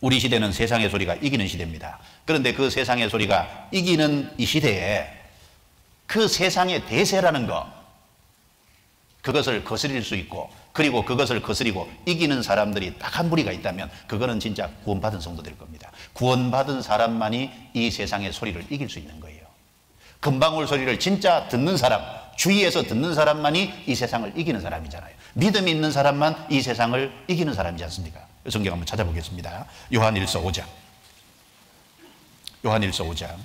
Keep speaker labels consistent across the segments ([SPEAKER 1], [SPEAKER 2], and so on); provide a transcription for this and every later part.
[SPEAKER 1] 우리 시대는 세상의 소리가 이기는 시대입니다. 그런데 그 세상의 소리가 이기는 이 시대에 그 세상의 대세라는 거, 그것을 거스릴 수 있고, 그리고 그것을 거스리고 이기는 사람들이 딱 한 무리가 있다면 그거는 진짜 구원받은 성도될 겁니다. 구원받은 사람만이 이 세상의 소리를 이길 수 있는 거예요. 금방울 소리를 진짜 듣는 사람, 주위에서 듣는 사람만이 이 세상을 이기는 사람이잖아요. 믿음이 있는 사람만 이 세상을 이기는 사람이지 않습니까? 성경 한번 찾아보겠습니다. 요한일서 5장. 요한일서 5장.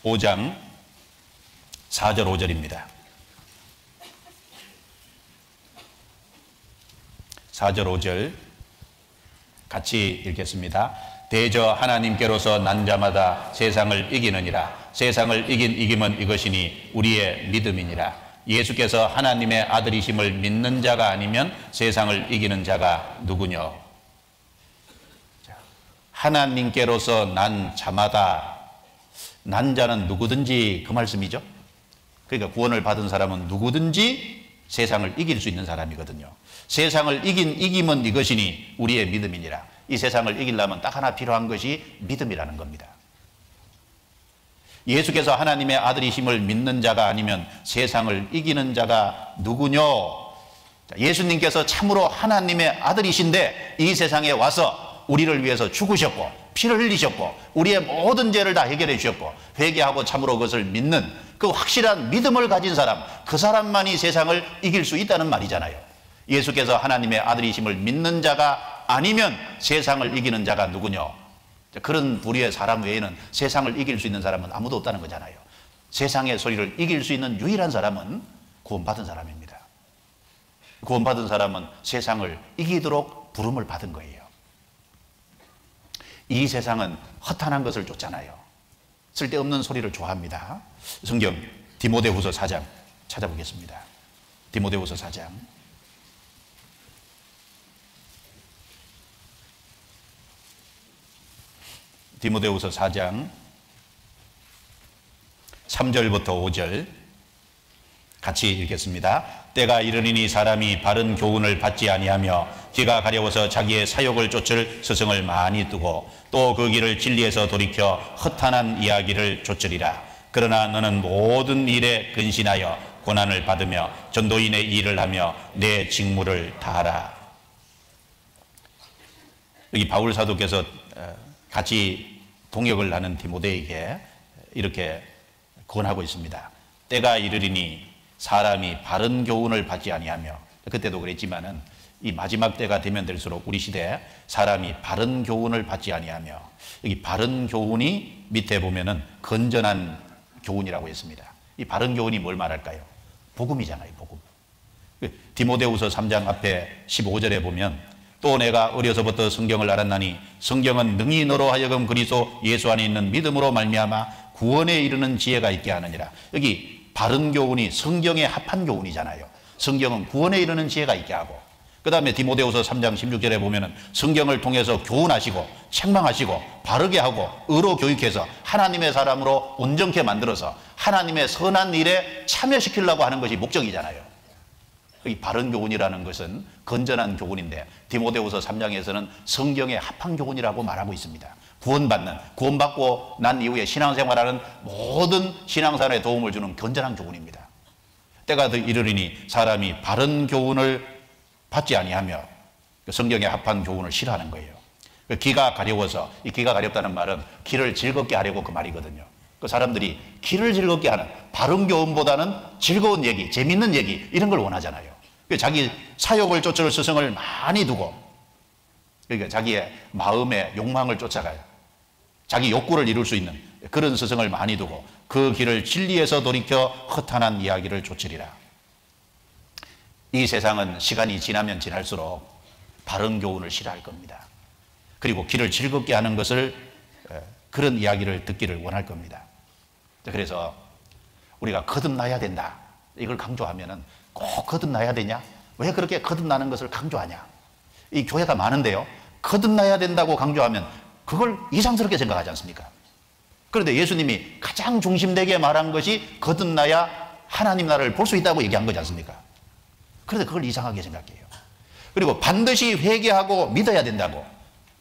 [SPEAKER 1] 5장 4절 5절입니다. 4절 5절 같이 읽겠습니다. 대저 하나님께로서 난 자마다 세상을 이기느니라. 세상을 이긴 이김은 이것이니 우리의 믿음이니라. 예수께서 하나님의 아들이심을 믿는 자가 아니면 세상을 이기는 자가 누구뇨? 하나님께로서 난 자마다, 난 자는 누구든지 그 말씀이죠. 그러니까 구원을 받은 사람은 누구든지 세상을 이길 수 있는 사람이거든요. 세상을 이긴 이김은 이것이니 우리의 믿음이니라. 이 세상을 이기려면 딱 하나 필요한 것이 믿음이라는 겁니다. 예수께서 하나님의 아들이심을 믿는 자가 아니면 세상을 이기는 자가 누구뇨? 예수님께서 참으로 하나님의 아들이신데 이 세상에 와서 우리를 위해서 죽으셨고 피를 흘리셨고 우리의 모든 죄를 다 해결해 주셨고 회개하고 참으로 그것을 믿는 그 확실한 믿음을 가진 사람, 그 사람만이 세상을 이길 수 있다는 말이잖아요. 예수께서 하나님의 아들이심을 믿는 자가 아니면 세상을 이기는 자가 누구뇨? 그런 부류의 사람 외에는 세상을 이길 수 있는 사람은 아무도 없다는 거잖아요. 세상의 소리를 이길 수 있는 유일한 사람은 구원받은 사람입니다. 구원받은 사람은 세상을 이기도록 부름을 받은 거예요. 이 세상은 허탄한 것을 쫓잖아요. 쓸데없는 소리를 좋아합니다. 성경 디모데후서 4장 찾아보겠습니다. 디모데후서 4장. 디모데후서 4장 3절부터 5절 같이 읽겠습니다. 때가 이르리니 사람이 바른 교훈을 받지 아니하며 귀가 가려워서 자기의 사욕을 쫓을 스승을 많이 두고 또 그 길을 진리에서 돌이켜 허탄한 이야기를 쫓으리라. 그러나 너는 모든 일에 근신하여 고난을 받으며 전도인의 일을 하며 내 직무를 다하라. 여기 바울 사도께서 같이 동역을 하는 디모데에게 이렇게 권하고 있습니다. 때가 이르리니 사람이 바른 교훈을 받지 아니하며, 그때도 그랬지만은 이 마지막 때가 되면 될수록 우리 시대에 사람이 바른 교훈을 받지 아니하며, 여기 바른 교훈이 밑에 보면은 건전한 교훈이라고 했습니다. 이 바른 교훈이 뭘 말할까요? 복음이잖아요, 복음. 디모데후서 3장 앞에 15절에 보면 또 내가 어려서부터 성경을 알았나니 성경은 능히 너로 하여금 그리스도 예수 안에 있는 믿음으로 말미암아 구원에 이르는 지혜가 있게 하느니라. 여기 바른 교훈이 성경에 합한 교훈이잖아요. 성경은 구원에 이르는 지혜가 있게 하고, 그 다음에 디모데후서 3장 16절에 보면은 성경을 통해서 교훈하시고 책망하시고 바르게 하고 의로 교육해서 하나님의 사람으로 온전케 만들어서 하나님의 선한 일에 참여시키려고 하는 것이 목적이잖아요. 이 바른 교훈이라는 것은 건전한 교훈인데 디모데후서 3장에서는 성경의 합한 교훈이라고 말하고 있습니다. 구원받고 난 이후에 신앙생활하는 모든 신앙생활에 도움을 주는 건전한 교훈입니다. 때가 이르리니 사람이 바른 교훈을 받지 아니하며 성경에 합한 교훈을 싫어하는 거예요. 귀가 가려워서, 이 귀가 가렵다는 말은 귀를 즐겁게 하려고 그 말이거든요. 그 사람들이 귀를 즐겁게 하는 바른 교훈보다는 즐거운 얘기, 재밌는 얘기 이런 걸 원하잖아요. 자기 사욕을 쫓을 스승을 많이 두고, 그러니까 자기의 마음의 욕망을 쫓아가요. 자기 욕구를 이룰 수 있는 그런 스승을 많이 두고 그 길을 진리에서 돌이켜 허탄한 이야기를 쫓으리라. 이 세상은 시간이 지나면 지날수록 바른 교훈을 싫어할 겁니다. 그리고 길을 즐겁게 하는 것을, 그런 이야기를 듣기를 원할 겁니다. 그래서 우리가 거듭나야 된다, 이걸 강조하면은 꼭 거듭나야 되냐? 왜 그렇게 거듭나는 것을 강조하냐? 이 교회가 많은데요, 거듭나야 된다고 강조하면 그걸 이상스럽게 생각하지 않습니까? 그런데 예수님이 가장 중심되게 말한 것이 거듭나야 하나님 나라를 볼 수 있다고 얘기한 거지 않습니까? 그런데 그걸 이상하게 생각해요. 그리고 반드시 회개하고 믿어야 된다고,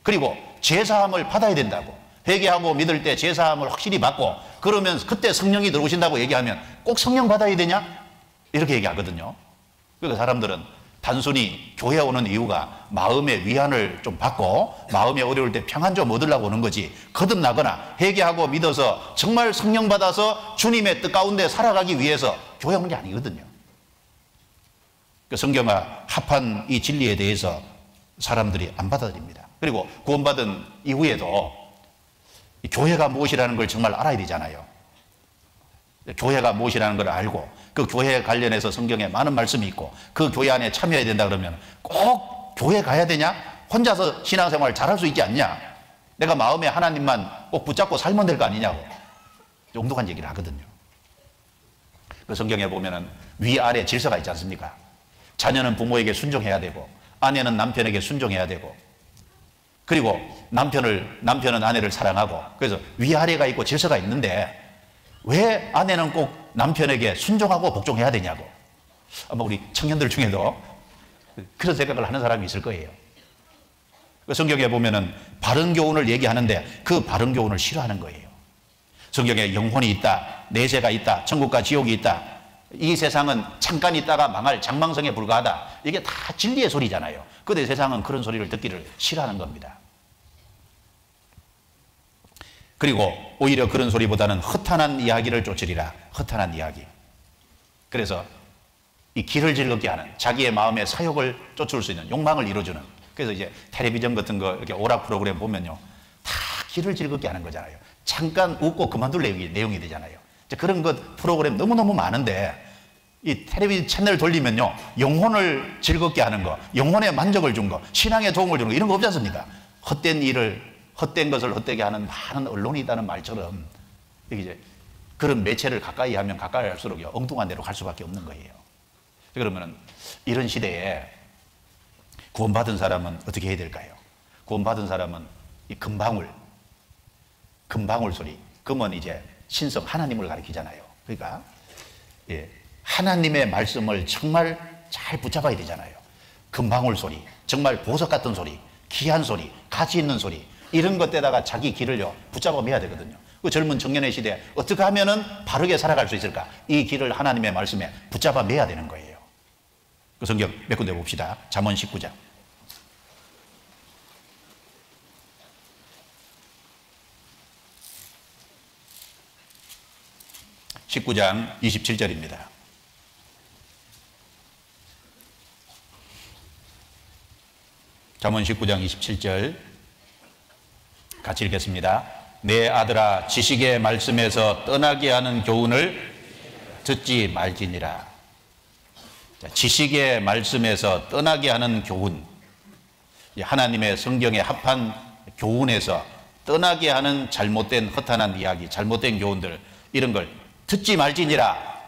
[SPEAKER 1] 그리고 제사함을 받아야 된다고, 회개하고 믿을 때 제사함을 확실히 받고 그러면 그때 성령이 들어오신다고 얘기하면 꼭 성령 받아야 되냐? 이렇게 얘기하거든요. 그러니까 사람들은 단순히 교회 오는 이유가 마음의 위안을 좀 받고 마음이 어려울 때 평안 좀 얻으려고 오는 거지, 거듭나거나 회개하고 믿어서 정말 성령 받아서 주님의 뜻 가운데 살아가기 위해서 교회 오는 게 아니거든요. 그 성경과 합한 이 진리에 대해서 사람들이 안 받아들입니다. 그리고 구원받은 이후에도 교회가 무엇이라는 걸 정말 알아야 되잖아요. 교회가 무엇이라는 걸 알고 그 교회 관련해서 성경에 많은 말씀이 있고 그 교회 안에 참여해야 된다 그러면 꼭 교회 가야 되냐? 혼자서 신앙생활 잘할 수 있지 않냐? 내가 마음에 하나님만 꼭 붙잡고 살면 될 거 아니냐고 엉뚱한 얘기를 하거든요. 그 성경에 보면은 위아래 질서가 있지 않습니까? 자녀는 부모에게 순종해야 되고 아내는 남편에게 순종해야 되고, 그리고 남편은 아내를 사랑하고, 그래서 위아래가 있고 질서가 있는데 왜 아내는 꼭 남편에게 순종하고 복종해야 되냐고. 아마 우리 청년들 중에도 그런 생각을 하는 사람이 있을 거예요. 성경에 보면은 바른 교훈을 얘기하는데 그 바른 교훈을 싫어하는 거예요. 성경에 영혼이 있다, 내세가 있다, 천국과 지옥이 있다, 이 세상은 잠깐 있다가 망할 장망성에 불과하다, 이게 다 진리의 소리잖아요. 그런데 세상은 그런 소리를 듣기를 싫어하는 겁니다. 그리고 오히려 그런 소리보다는 허탄한 이야기를 쫓으리라. 허탄한 이야기. 그래서 이 길을 즐겁게 하는, 자기의 마음의 사욕을 쫓을 수 있는, 욕망을 이루어주는, 그래서 이제 텔레비전 같은 거 이렇게 오락 프로그램 보면요, 다 길을 즐겁게 하는 거잖아요. 잠깐 웃고 그만둘 내용이 되잖아요. 그런 것 프로그램 너무너무 많은데 이 텔레비전 채널 돌리면요, 영혼을 즐겁게 하는 거, 영혼의 만족을 준 거, 신앙에 도움을 주는 거, 이런 거 없지 않습니까? 헛된 것을 헛되게 하는 많은 언론이 있다는 말처럼 이제 그런 매체를 가까이 하면 가까이 할수록 엉뚱한 데로 갈 수밖에 없는 거예요. 그러면 이런 시대에 구원받은 사람은 어떻게 해야 될까요? 구원받은 사람은 이 금방울 소리, 금은 이제 신성 하나님을 가리키잖아요. 그러니까 하나님의 말씀을 정말 잘 붙잡아야 되잖아요. 금방울 소리, 정말 보석 같은 소리, 귀한 소리, 가치 있는 소리, 이런 것에다가 자기 길을요 붙잡아 매야 되거든요. 그 젊은 청년의 시대에 어떻게 하면은 바르게 살아갈 수 있을까? 이 길을 하나님의 말씀에 붙잡아 매야 되는 거예요. 그 성경 몇 군데 봅시다. 잠언 19장. (19장) 27절입니다. 잠언 19장 27절 같이 읽겠습니다. 내 아들아, 지식의 말씀에서 떠나게 하는 교훈을 듣지 말지니라. 지식의 말씀에서 떠나게 하는 교훈, 하나님의 성경에 합한 교훈에서 떠나게 하는 잘못된 허탄한 이야기, 잘못된 교훈들, 이런 걸 듣지 말지니라.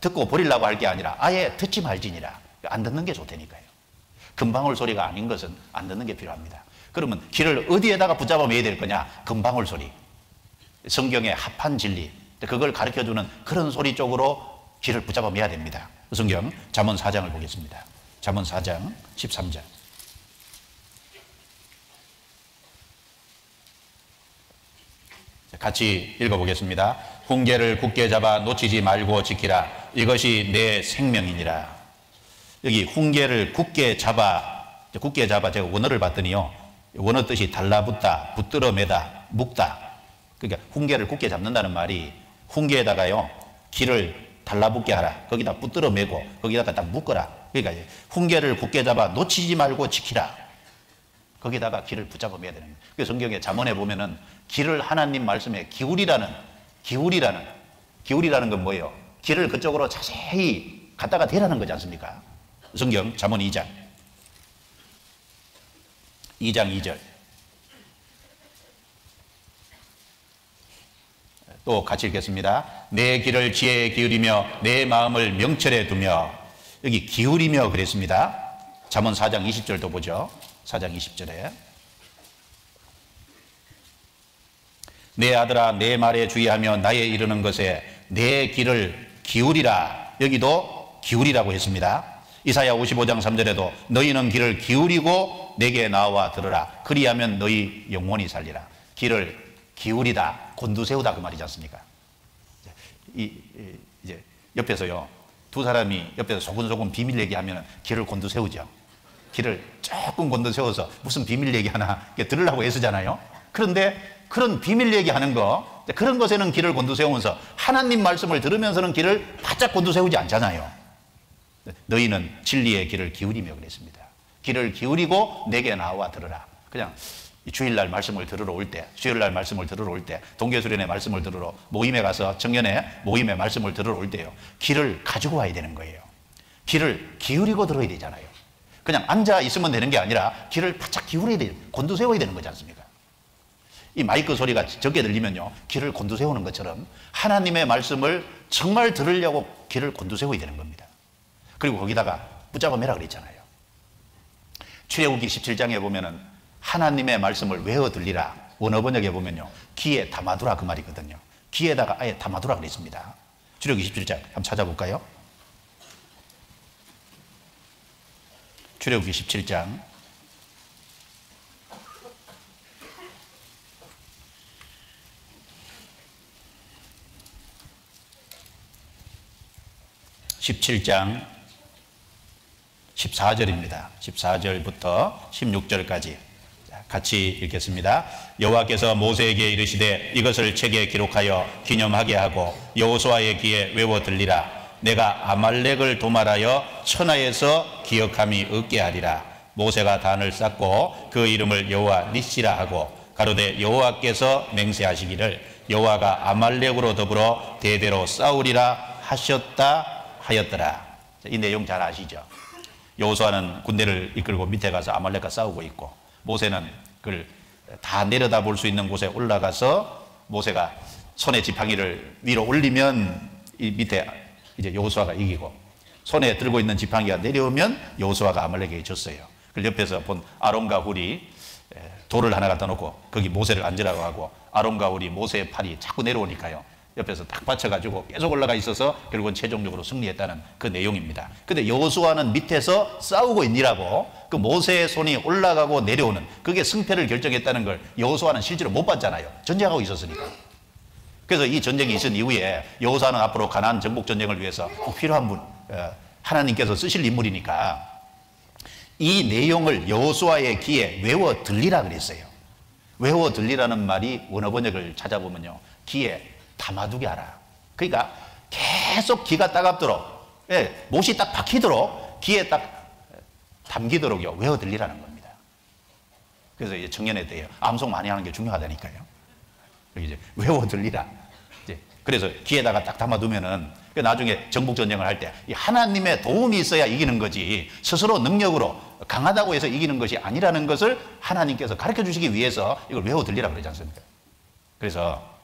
[SPEAKER 1] 듣고 버리려고 할 게 아니라 아예 듣지 말지니라. 안 듣는 게 좋다니까요. 금방울 소리가 아닌 것은 안 듣는 게 필요합니다. 그러면 길을 어디에다가 붙잡아 매야 될 거냐? 금방울 소리, 성경에 합한 진리, 그걸 가르쳐주는 그런 소리 쪽으로 길을 붙잡아 매야 됩니다. 성경 잠언 4장을 보겠습니다. 잠언 4장 13절. 같이 읽어보겠습니다. 훈계를 굳게 잡아 놓치지 말고 지키라. 이것이 내 생명이니라. 여기 훈계를 굳게 잡아 제가 원어를 봤더니요, 원어 뜻이 달라붙다, 붙들어 매다, 묶다. 그러니까 훈계를 굳게 잡는다는 말이 훈계에다가요 길을 달라붙게 하라, 거기다 붙들어 매고 거기다가 딱 묶어라. 그러니까 훈계를 굳게 잡아 놓치지 말고 지키라. 거기다가 길을 붙잡아 매야 되는 거예요. 그래서 성경에 잠언에 보면은 길을 하나님 말씀에 기울이라는 건 뭐예요? 길을 그쪽으로 자세히 갖다가 대라는 거지 않습니까? 성경 잠언 2장 2절 또 같이 읽겠습니다. 내 길을 지혜에 기울이며 내 마음을 명철에 두며. 여기 기울이며 그랬습니다. 잠언 4장 20절도 보죠. 4장 20절에 내 아들아, 내 말에 주의하며 나의 이르는 것에 내 길을 기울이라. 여기도 기울이라고 했습니다. 이사야 55장 3절에도 너희는 귀를 기울이고 내게 나와 들으라. 그리하면 너희 영혼이 살리라. 귀를 기울이다, 곤두세우다 그 말이지 않습니까? 이제 옆에서요, 두 사람이 옆에서 소근소근 비밀 얘기하면 귀를 곤두세우죠. 귀를 조금 곤두세워서 무슨 비밀 얘기하나 들으려고 애쓰잖아요. 그런데 그런 비밀 얘기하는 거, 그런 것에는 귀를 곤두세우면서 하나님 말씀을 들으면서는 귀를 바짝 곤두세우지 않잖아요. 너희는 진리의 귀를 기울이며 그랬습니다. 귀를 기울이고 내게 나와 들으라. 그냥 주일날 말씀을 들으러 올 때, 수요일날 말씀을 들으러 올 때, 동계수련회 말씀을 들으러 모임에 가서 청년회 모임에 말씀을 들으러 올 때요, 귀를 가지고 와야 되는 거예요. 귀를 기울이고 들어야 되잖아요. 그냥 앉아 있으면 되는 게 아니라 귀를 바짝 기울여야 돼요. 곤두세워야 되는 거지 않습니까? 이 마이크 소리가 적게 들리면요, 귀를 곤두세우는 것처럼 하나님의 말씀을 정말 들으려고 귀를 곤두세워야 되는 겁니다. 그리고 거기다가 붙잡아 매라 그랬잖아요. 출애굽기 17장에 보면은 하나님의 말씀을 외워 들리라. 원어 번역에 보면요, 귀에 담아두라 그 말이거든요. 귀에다가 아예 담아두라 그랬습니다. 출애굽기 17장 한번 찾아볼까요? 출애굽기 17장 17장 14절입니다. 14절부터 16절까지 같이 읽겠습니다. 여호와께서 모세에게 이르시되 이것을 책에 기록하여 기념하게 하고 여호수아의 귀에 외워 들리라. 내가 아말렉을 도말하여 천하에서 기억함이 없게 하리라. 모세가 단을 쌓고 그 이름을 여호와 니시라 하고 가로되 여호와께서 맹세하시기를 여호와가 아말렉으로 더불어 대대로 싸우리라 하였더라. 이 내용 잘 아시죠? 여호수아는 군대를 이끌고 밑에 가서 아말렉과 싸우고 있고, 모세는 그걸 다 내려다 볼 수 있는 곳에 올라가서 모세가 손에 지팡이를 위로 올리면 이 밑에 이제 여호수아가 이기고, 손에 들고 있는 지팡이가 내려오면 여호수아가 아말렉에게 졌어요. 그 옆에서 본 아론과 훌이 돌을 하나 갖다 놓고 거기 모세를 앉으라고 하고, 아론과 훌이 모세의 팔이 자꾸 내려오니까요, 옆에서 딱 받쳐가지고 계속 올라가 있어서 결국은 최종적으로 승리했다는 그 내용입니다. 근데 여호수아는 밑에서 싸우고 있니라고, 그 모세의 손이 올라가고 내려오는 그게 승패를 결정했다는 걸 여호수아는 실제로 못 봤잖아요. 전쟁하고 있었으니까. 그래서 이 전쟁이 있은 이후에 여호수아는 앞으로 가나안 정복 전쟁을 위해서 꼭 필요한 분, 하나님께서 쓰실 인물이니까 이 내용을 여호수아의 귀에 외워 들리라 그랬어요. 외워 들리라는 말이 원어 번역을 찾아보면요, 귀에 담아두게 하라. 그러니까 계속 귀가 따갑도록, 못이 딱 박히도록 귀에 딱 담기도록요, 외워 들리라는 겁니다. 그래서 이제 청년회 때 암송 많이 하는 게 중요하다니까요. 이제 외워 들리라. 그래서 귀에다가 딱 담아두면은 나중에 정복전쟁을 할 때 하나님의 도움이 있어야 이기는 거지, 스스로 능력으로 강하다고 해서 이기는 것이 아니라는 것을 하나님께서 가르쳐 주시기 위해서 이걸 외워 들리라 그러지 않습니까? 그래서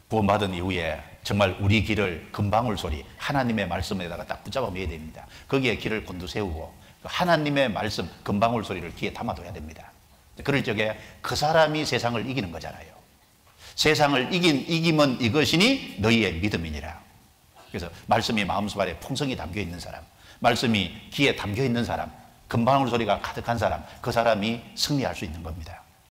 [SPEAKER 1] 구원받은 이후에 정말 우리 귀를 금방울 소리, 하나님의 말씀에다가 딱 붙잡아 매야 됩니다. 거기에 귀를 곤두세우고 하나님의 말씀, 금방울 소리를 귀에 담아둬야 됩니다. 그럴 적에 그 사람이 세상을 이기는 거잖아요. 세상을 이기면 이것이니 너희의 믿음이니라. 그래서 말씀이 마음속 안에 풍성히 담겨 있는 사람, 말씀이 귀에 담겨 있는 사람, 금방울 소리가 가득한 사람, 그 사람이 승리할 수 있는 겁니다.